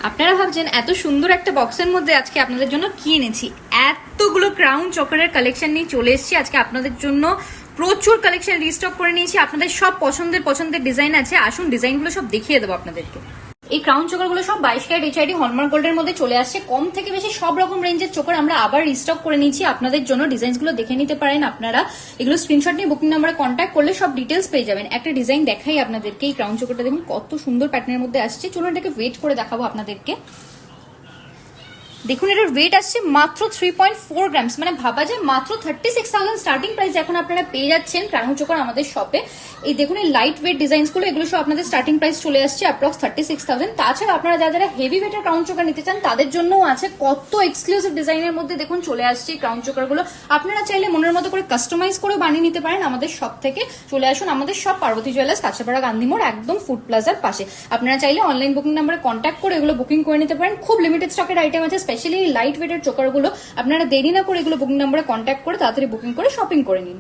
আপনারা ভাবছেন এত সুন্দর একটা বক্সের মধ্যে আজকে আপনাদের জন্য কি এনেছি। এতগুলো ক্রাউন চকারের কালেকশন নিয়ে চলে এসেছি আজকে আপনাদের জন্য। প্রচুর কালেকশন রিস্টক করে নিয়েছি। আপনাদের সব পছন্দের ডিজাইন আছে, আসুন ডিজাইনগুলো সব দেখিয়ে দেবো আপনাদেরকে। এই ক্রাউন চোকারগুলো সব 22 ক্যারেট এইচআইডি হলমার্ক গোল্ডের মধ্যে চলে আসছে। কম থেকে বেশি সব রকম রেঞ্জের চোকার আমরা আবার রিস্টক করে নিয়েছি আপনাদের জন্য। ডিজাইনগুলো দেখে নিতে পারেন আপনারা। এগুলো স্ক্রিনশট নিয়ে বুকিং নাম্বারে কন্ট্যাক্ট করলে সব ডিটেলস পেয়ে যাবেন। একটা ডিজাইন দেখাই আপনাদেরকে। এই ক্রাউন চোকারটা দেখুন কত সুন্দর প্যাটার্নের মধ্যে আসছে। চলুন এটাকে ওয়েট করে দেখাবো আপনাদেরকে। দেখুন এটার ওয়েট আসছে মাত্র 3.4 গ্রামস, মানে ভাবা যায় মাত্র 36,000 স্টার্টিং প্রাইস এখন আপনারা পেয়ে যাচ্ছেন ক্রাউন চোকার আমাদের শপে। এই দেখুন এই লাইট ওয়েট ডিজাইনস গুলো, এগুলো সব আপনাদের স্টার্টিং প্রাইস চলে আসছে অ্যাপ্রক্স 36,000। তাছাড়া আপনারা যারা হেভি ওয়েটের ক্রাউন চোকার নিতে চান তাদের জন্যও আছে কত এক্সক্লুসিভ ডিজাইনের মধ্যে দেখুন চলে আসছে ক্রাউন চোকার গুলো। আপনারা চাইলে মনের মতো করে কাস্টমাইজ করে বানিয়ে নিতে পারেন আমাদের শপ থেকে। চলে আসুন আমাদের শপ পার্বতী জুয়েলার্স, কাঁচাপাড়া, গান্ধী মোড়, একদম ফুড প্লাজার পাশে। আপনারা চাইলে অনলাইন বুকিং নাম্বারে কন্ট্যাক্ট করে এগুলো বুকিং করে নিতে পারেন। খুব লিমিটেড স্টকের আইটেম আছে, স্পেশালি লাইট ওয়েটের চোকারগুলো। আপনারা দেরি না করে এগুলো বুকিং নাম্বারে কন্ট্যাক্ট করে তাড়াতাড়ি বুকিং করে শপিং করে নিন।